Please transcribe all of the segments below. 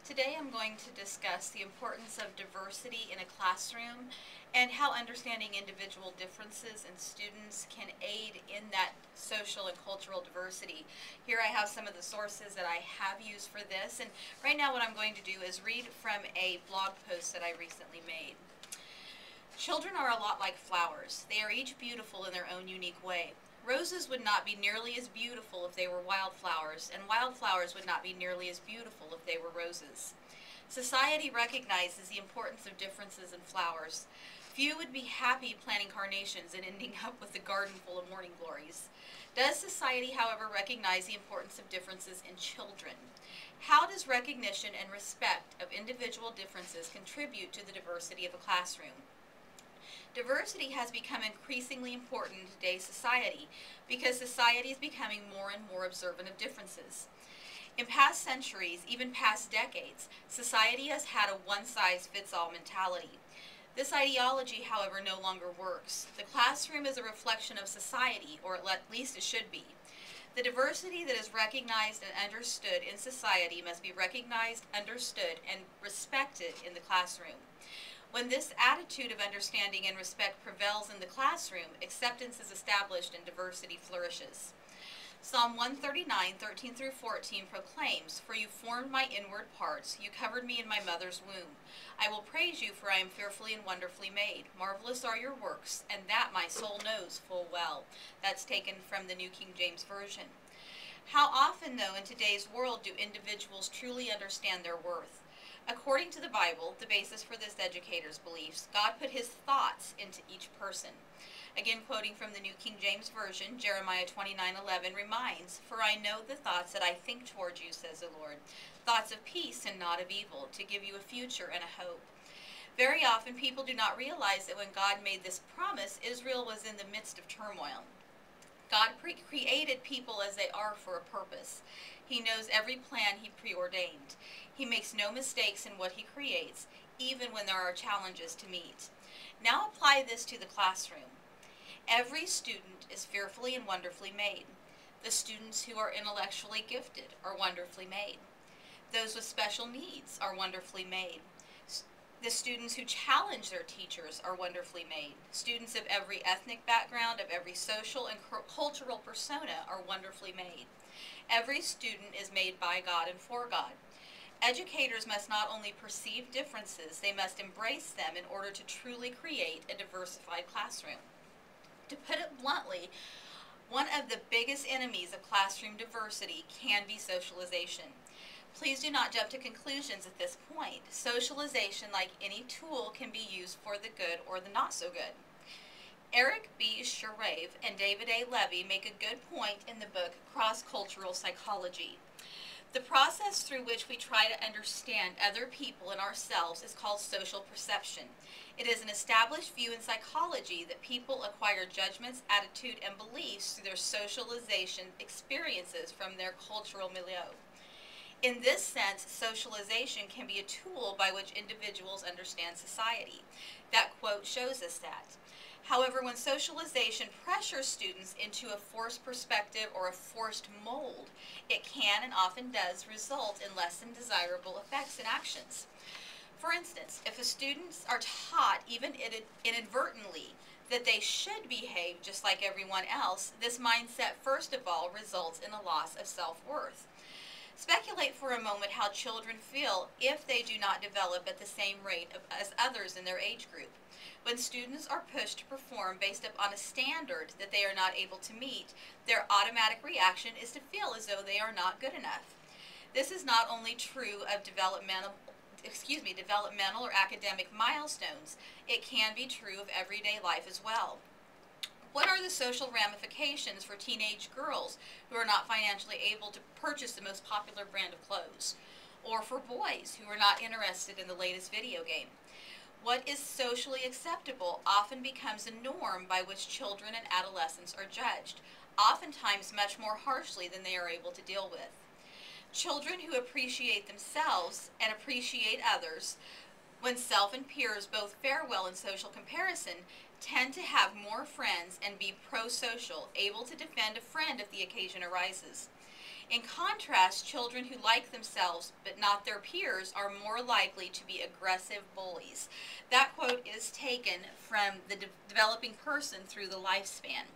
Today I'm going to discuss the importance of diversity in a classroom and how understanding individual differences in students can aid in that social and cultural diversity. Here I have some of the sources that I have used for this, and right now what I'm going to do is read from a blog post that I recently made. Children are a lot like flowers. They are each beautiful in their own unique way. Roses would not be nearly as beautiful if they were wildflowers, and wildflowers would not be nearly as beautiful if they were roses. Society recognizes the importance of differences in flowers. Few would be happy planting carnations and ending up with a garden full of morning glories. Does society, however, recognize the importance of differences in children? How does recognition and respect of individual differences contribute to the diversity of a classroom? Diversity has become increasingly important in today's society because society is becoming more and more observant of differences. In past centuries, even past decades, society has had a one-size-fits-all mentality. This ideology, however, no longer works. The classroom is a reflection of society, or at least it should be. The diversity that is recognized and understood in society must be recognized, understood, and respected in the classroom. When this attitude of understanding and respect prevails in the classroom, acceptance is established and diversity flourishes. Psalm 139:13 through 14 proclaims, "For you formed my inward parts, you covered me in my mother's womb. I will praise you, for I am fearfully and wonderfully made. Marvelous are your works, and that my soul knows full well." That's taken from the New King James Version. How often, though, in today's world do individuals truly understand their worth? According to the Bible, the basis for this educator's beliefs, God put his thoughts into each person. Again, quoting from the New King James Version, Jeremiah 29:11 reminds, "For I know the thoughts that I think toward you, says the Lord, thoughts of peace and not of evil, to give you a future and a hope." Very often people do not realize that when God made this promise, Israel was in the midst of turmoil. God created people as they are for a purpose. He knows every plan he preordained. He makes no mistakes in what he creates, even when there are challenges to meet. Now apply this to the classroom. Every student is fearfully and wonderfully made. The students who are intellectually gifted are wonderfully made. Those with special needs are wonderfully made. The students who challenge their teachers are wonderfully made. Students of every ethnic background, of every social and cultural persona are wonderfully made. Every student is made by God and for God. Educators must not only perceive differences, they must embrace them in order to truly create a diversified classroom. To put it bluntly, one of the biggest enemies of classroom diversity can be socialization. Please do not jump to conclusions at this point. Socialization, like any tool, can be used for the good or the not so good. Eric B. Sharave and David A. Levy make a good point in the book Cross-Cultural Psychology. The process through which we try to understand other people and ourselves is called social perception. It is an established view in psychology that people acquire judgments, attitude, and beliefs through their socialization experiences from their cultural milieu. In this sense, socialization can be a tool by which individuals understand society. That quote shows us that. However, when socialization pressures students into a forced perspective or a forced mold, it can and often does result in less than desirable effects and actions. For instance, if students are taught, even inadvertently, that they should behave just like everyone else, this mindset, first of all, results in a loss of self-worth. Speculate for a moment how children feel if they do not develop at the same rate as others in their age group. When students are pushed to perform based upon a standard that they are not able to meet, their automatic reaction is to feel as though they are not good enough. This is not only true of developmental or academic milestones. It can be true of everyday life as well. What are the social ramifications for teenage girls who are not financially able to purchase the most popular brand of clothes? Or for boys who are not interested in the latest video game? What is socially acceptable often becomes a norm by which children and adolescents are judged, oftentimes much more harshly than they are able to deal with. Children who appreciate themselves and appreciate others, when self and peers both fare well in social comparison, tend to have more friends and be pro-social, able to defend a friend if the occasion arises. In contrast, children who like themselves but not their peers are more likely to be aggressive bullies. That quote is taken from the Developing Person Through the Lifespan.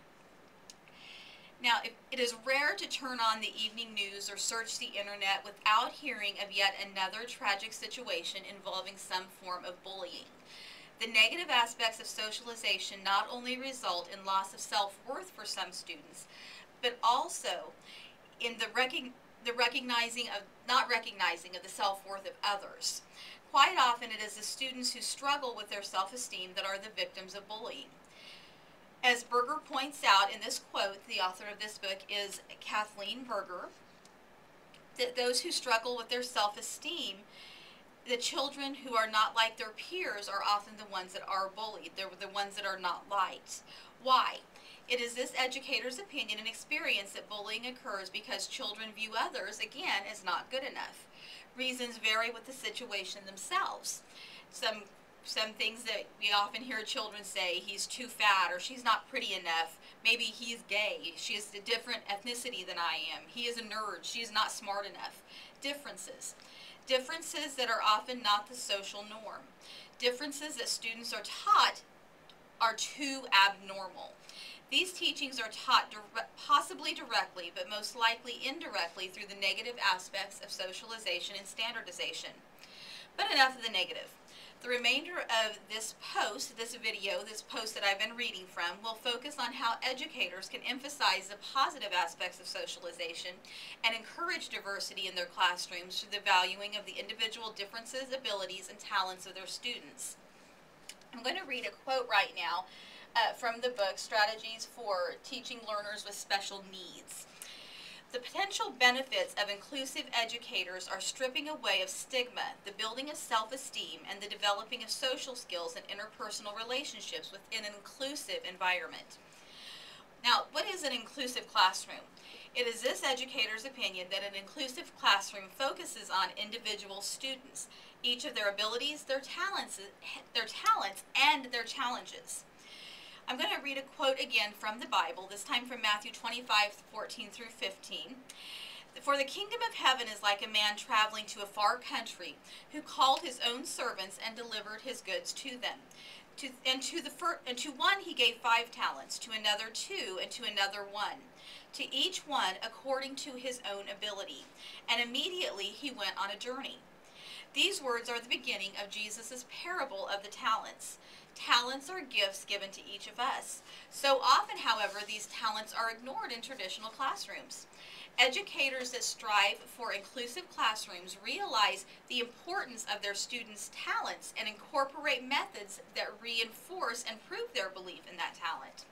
Now, it is rare to turn on the evening news or search the internet without hearing of yet another tragic situation involving some form of bullying. The negative aspects of socialization not only result in loss of self-worth for some students, but also in the not recognizing of the self-worth of others. Quite often it is the students who struggle with their self-esteem that are the victims of bullying. As Berger points out in this quote, the author of this book is Kathleen Berger, that those who struggle with their self-esteem, the children who are not like their peers, are often the ones that are bullied. They're the ones that are not liked. Why? It is this educator's opinion and experience that bullying occurs because children view others, again, as not good enough. Reasons vary with the situation themselves. Some things that we often hear children say, he's too fat, or she's not pretty enough, maybe he's gay, she is a different ethnicity than I am, he is a nerd, she is not smart enough. Differences. Differences that are often not the social norm. Differences that students are taught are too abnormal. These teachings are taught possibly directly, but most likely indirectly through the negative aspects of socialization and standardization. But enough of the negative. The remainder of this post that I've been reading from, will focus on how educators can emphasize the positive aspects of socialization and encourage diversity in their classrooms through the valuing of the individual differences, abilities, and talents of their students. I'm going to read a quote right now from the book, Strategies for Teaching Learners with Special Needs. The potential benefits of inclusive educators are stripping away of stigma, the building of self-esteem, and the developing of social skills and interpersonal relationships within an inclusive environment. Now, what is an inclusive classroom? It is this educator's opinion that an inclusive classroom focuses on individual students, each of their abilities, their talents, and their challenges. I'm going to read a quote again from the Bible, this time from Matthew 25:14 through 15. For the kingdom of heaven is like a man traveling to a far country, who called his own servants and delivered his goods to them. To one he gave 5 talents, to another 2, and to another 1. To each one according to his own ability. And immediately he went on a journey. These words are the beginning of Jesus' parable of the talents. Talents are gifts given to each of us. So often, however, these talents are ignored in traditional classrooms. Educators that strive for inclusive classrooms realize the importance of their students' talents and incorporate methods that reinforce and prove their belief in that talent.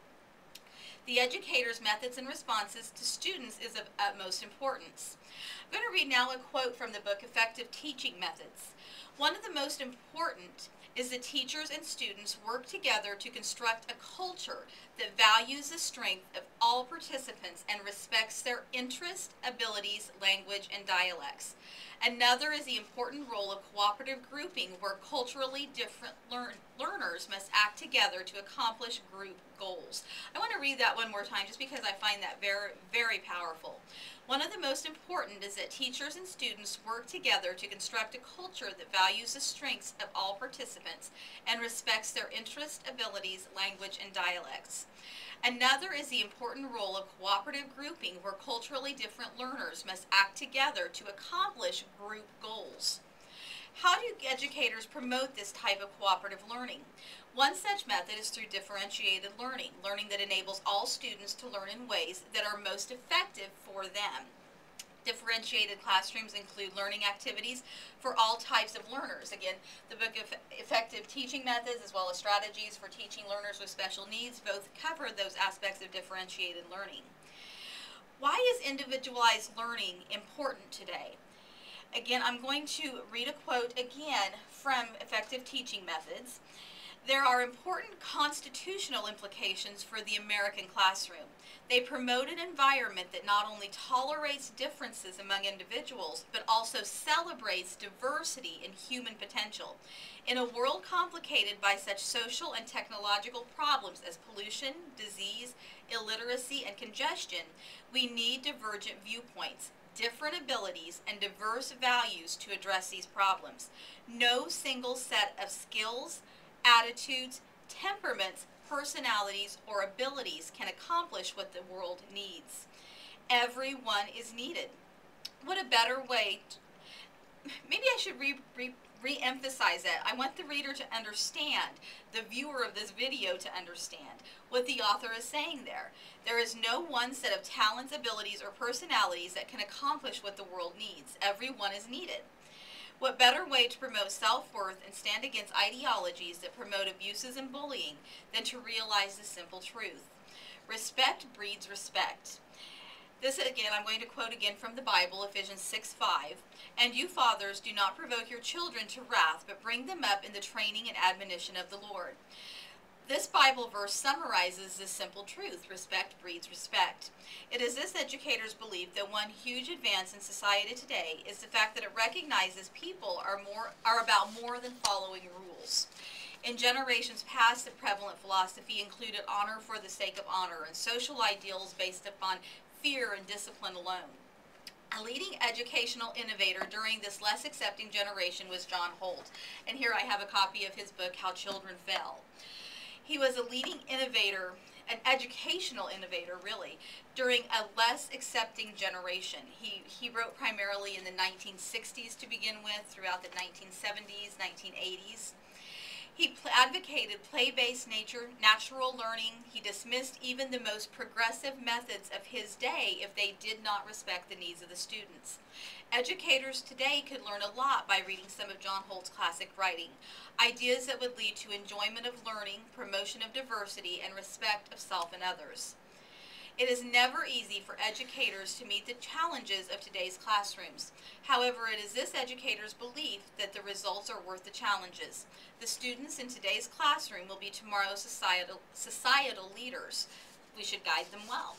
The educator's methods and responses to students is of utmost importance. I'm going to read now a quote from the book, Effective Teaching Methods. One of the most important is that teachers and students work together to construct a culture that values the strength of all participants and respects their interests, abilities, language, and dialects. Another is the important role of cooperative grouping, where culturally different learners must act together to accomplish group goals. I want to read that one more time just because I find that very, very powerful. One of the most important is that teachers and students work together to construct a culture that values the strengths of all participants and respects their interests, abilities, language, and dialects. Another is the important role of cooperative grouping, where culturally different learners must act together to accomplish group goals. How do educators promote this type of cooperative learning? One such method is through differentiated learning, learning that enables all students to learn in ways that are most effective for them. Differentiated classrooms include learning activities for all types of learners. Again, the book of Effective Teaching Methods, as well as Strategies for Teaching Learners with Special Needs, both cover those aspects of differentiated learning. Why is individualized learning important today? Again, I'm going to read a quote again from Effective Teaching Methods. There are important constitutional implications for the American classroom. They promote an environment that not only tolerates differences among individuals, but also celebrates diversity and human potential. In a world complicated by such social and technological problems as pollution, disease, illiteracy, and congestion, we need divergent viewpoints. different abilities and diverse values to address these problems. No single set of skills, attitudes, temperaments, personalities, or abilities can accomplish what the world needs. Everyone is needed. What a better way maybe I should re-emphasize that. I want the reader to understand, the viewer of this video to understand what the author is saying there. There is no one set of talents, abilities, or personalities that can accomplish what the world needs. Everyone is needed. What better way to promote self-worth and stand against ideologies that promote abuses and bullying than to realize the simple truth? Respect breeds respect. This again, I'm going to quote again from the Bible, Ephesians 6:5. And you fathers, do not provoke your children to wrath, but bring them up in the training and admonition of the Lord. This Bible verse summarizes this simple truth: respect breeds respect. It is this educator's belief that one huge advance in society today is the fact that it recognizes people are about more than following rules. In generations past, the prevalent philosophy included honor for the sake of honor and social ideals based upon fear and discipline alone. A leading educational innovator during this less accepting generation was John Holt, and here I have a copy of his book, How Children Fell. He was a leading innovator, an educational innovator really, during a less accepting generation. He wrote primarily in the 1960s to begin with, throughout the 1970s, 1980s. He advocated play-based nature, natural learning. He dismissed even the most progressive methods of his day if they did not respect the needs of the students. Educators today could learn a lot by reading some of John Holt's classic writing, ideas that would lead to enjoyment of learning, promotion of diversity, and respect of self and others. It is never easy for educators to meet the challenges of today's classrooms. However, it is this educator's belief that the results are worth the challenges. The students in today's classroom will be tomorrow's societal leaders. We should guide them well.